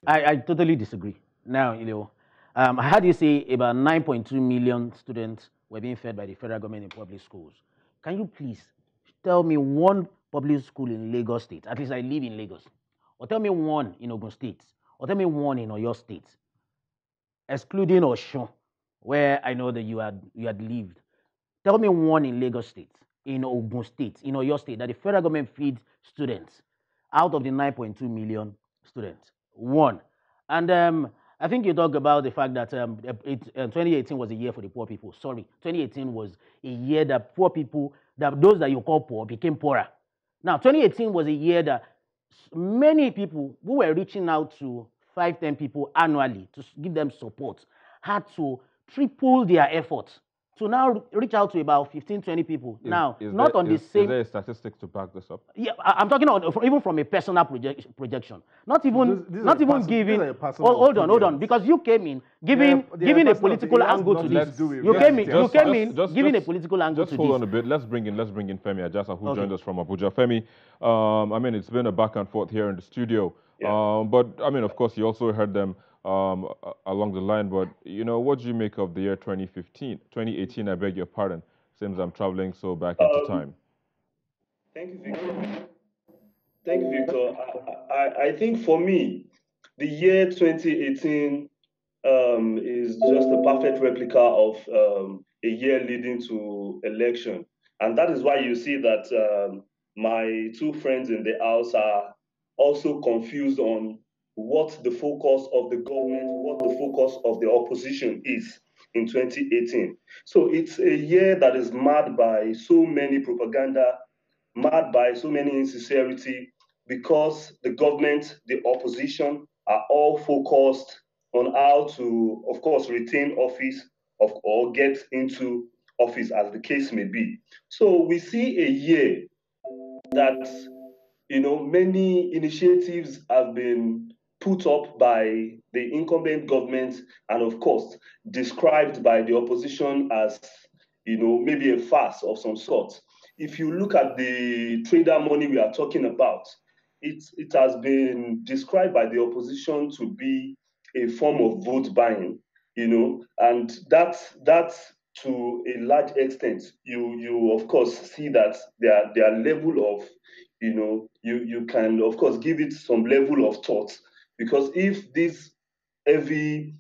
I totally disagree. Now, I heard you say about 9.2 million students were being fed by the federal government in public schools. Can you please tell me one public school in Lagos State? At least I live in Lagos. Or tell me one in Ogun State. Or tell me one in Oyo State, excluding Oshun, where I know that you had lived. Tell me one in Lagos State, in Ogun State, in Oyo State, that the federal government feeds students out of the 9.2 million students. One. And I think you talk about the fact that 2018 was a year for the poor people. Sorry, 2018 was a year that poor people, that those that you call poor, became poorer. Now, 2018 was a year that many people who were reaching out to 5, 10 people annually to give them support had to triple their efforts to now reach out to about 15, 20 people. Now, not on the same. Is there a statistic to back this up? Yeah, I'm talking about even from a personal projection. Not even, not even giving. Hold on, because you came in giving a political angle to this. You came in giving a political angle to this. Just hold on a bit. Let's bring in Femi Ajasa, who joined us from Abuja. Femi, I mean, it's been a back and forth here in the studio. Yeah. But I mean, of course, you also heard them along the line. But what do you make of the year 2018? I beg your pardon. Seems I'm traveling so back into time. Thank you, Victor. Thank you, Victor. I think for me, the year 2018 is just a perfect replica of a year leading to election. And that is why you see that my two friends in the House are also confused on what the focus of the government, what the focus of the opposition is in 2018. So it's a year that is marred by so many propaganda, marred by so many insincerity, because the government, the opposition are all focused on how to, of course, retain office or get into office, as the case may be. So we see a year that, many initiatives have been put up by the incumbent government and, of course, described by the opposition as, maybe a farce of some sort. If you look at the trader money we are talking about, it has been described by the opposition to be a form of vote buying, and that to a large extent, you of course see that their level of, you can of course give it some level of thought, because if this heavy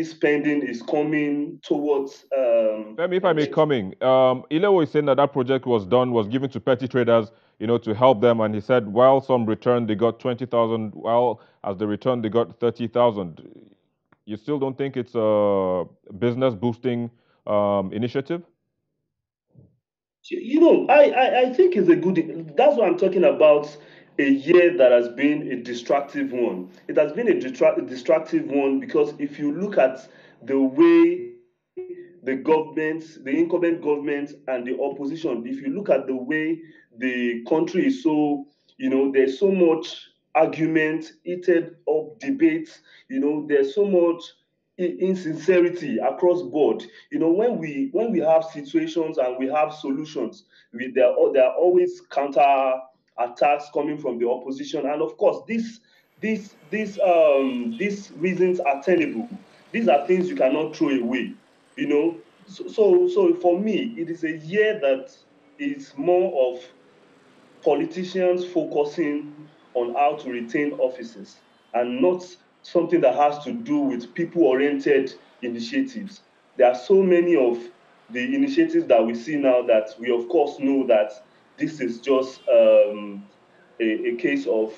spending is coming towards Femi, if I may coming, Ilewo is saying that project was given to petty traders, to help them, and he said while some returned they got 20,000, while as they returned they got 30,000. You still don't think it's a business boosting initiative? I think it's a good. That's what I'm talking about. A year that has been a destructive one. It has been a destructive one because if you look at the way the government, the incumbent government and the opposition, if you look at the way the country is so, there's so much argument, heated up debates, there's so much insincerity across board. When we have situations and we have solutions, there are always counter attacks coming from the opposition, and of course these reasons are tenable. These are things you cannot throw away. So for me, it is a year that is more of politicians focusing on how to retain offices and not something that has to do with people-oriented initiatives. There are so many of the initiatives that we see now that we of course know that this is just a case of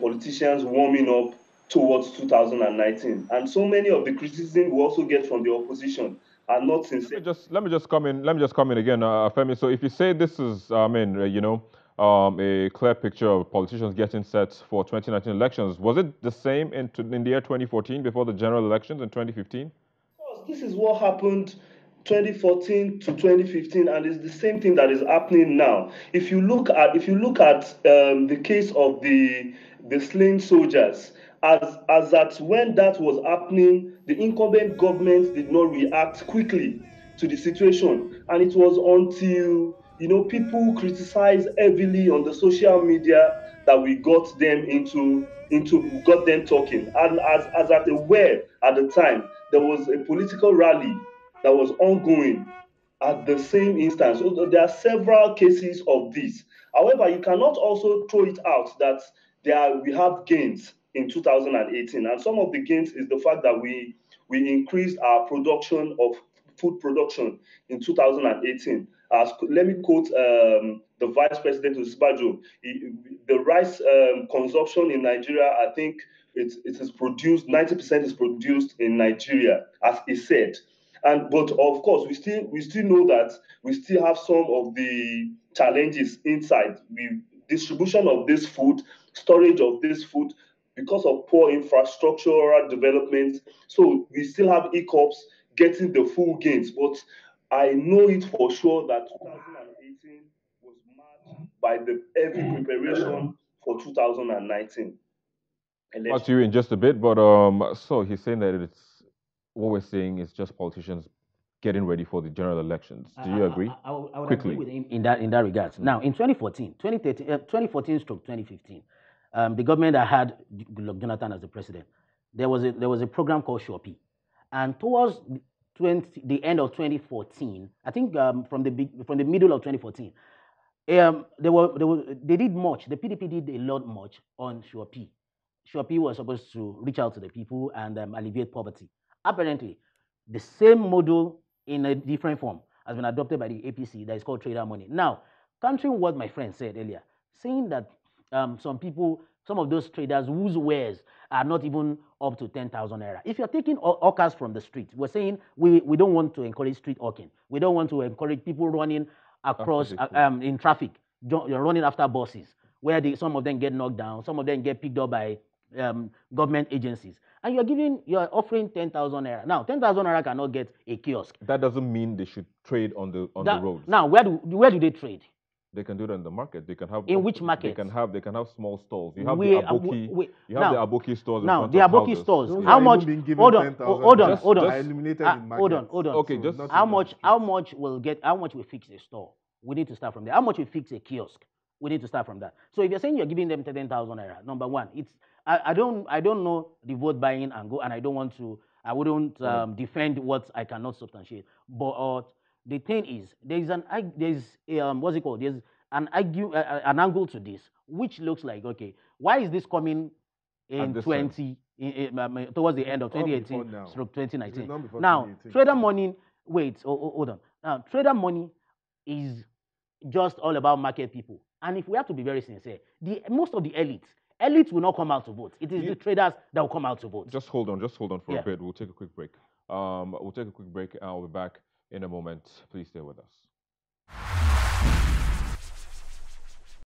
politicians warming up towards 2019. And so many of the criticism we also get from the opposition are not sincere. Let me just come in again, Femi. So if you say this is, a clear picture of politicians getting set for 2019 elections, was it the same in the year 2014 before the general elections in 2015? Of course, this is what happened 2014 to 2015, and it's the same thing that is happening now. If you look at the case of the slain soldiers, as that when that was happening, the incumbent government did not react quickly to the situation, and it was until people criticized heavily on the social media that we got them got them talking. And as at aware at the time, there was a political rally that was ongoing at the same instance. So there are several cases of this. However, you cannot also throw it out that we have gains in 2018, and some of the gains is the fact that we increased our production of food production in 2018. As let me quote the Vice President Usbajo, the rice consumption in Nigeria, I think it is produced 90% is produced in Nigeria, as he said. And but of course, we still know that we still have some of the challenges inside the distribution of this food, storage of this food, because of poor infrastructural development. So we still have hiccups getting the full gains. But I know it for sure that 2018 was marked by the heavy preparation for 2019 Back to you election. in just a bit, but so he's saying that it's what we're seeing is just politicians getting ready for the general elections. Do you agree? I would agree Quickly. with him in that regards. Now, in 2014, 2013, 2014 stroke 2015, the government that had Goodluck Jonathan as the president, there was a program called Shopee, and towards the end of 2014, I think from the middle of 2014, they did much. The PDP did a lot much on Shopee. Shopee was supposed to reach out to the people and alleviate poverty. Apparently, the same model in a different form has been adopted by the APC that is called trader money. Now, countering what my friend said earlier, saying that some of those traders whose wares are not even up to 10,000 naira. If you're taking hawkers from the street, we're saying we don't want to encourage street hawking. We don't want to encourage people running across in traffic, running after buses, where some of them get knocked down, some of them get picked up by government agencies, and you're offering 10,000 naira. Now, 10,000 naira cannot get a kiosk. That doesn't mean they should trade on the roads. Now, where do they trade? They can do it in the market. They can have in which market? They can have small stalls. You have the Aboki stores. Now the Aboki stores. How much? Hold on. Okay, just how much will fix a store? We need to start from there. How much will fix a kiosk? We need to start from that. So if you're saying you're giving them 10,000 naira, number one, I don't know the vote buying angle, and I wouldn't defend what I cannot substantiate. But the thing is, there's what's it called? There's an angle to this, which looks like, okay, why is this coming in towards the end of 2018 stroke 2019? Now, trader money. Wait, hold on. Now, trader money is just all about market people. And if we have to be very sincere, most of the elites will not come out to vote. It is the traders that will come out to vote. Just hold on for a bit. We'll take a quick break. We'll take a quick break and I'll be back in a moment. Please stay with us.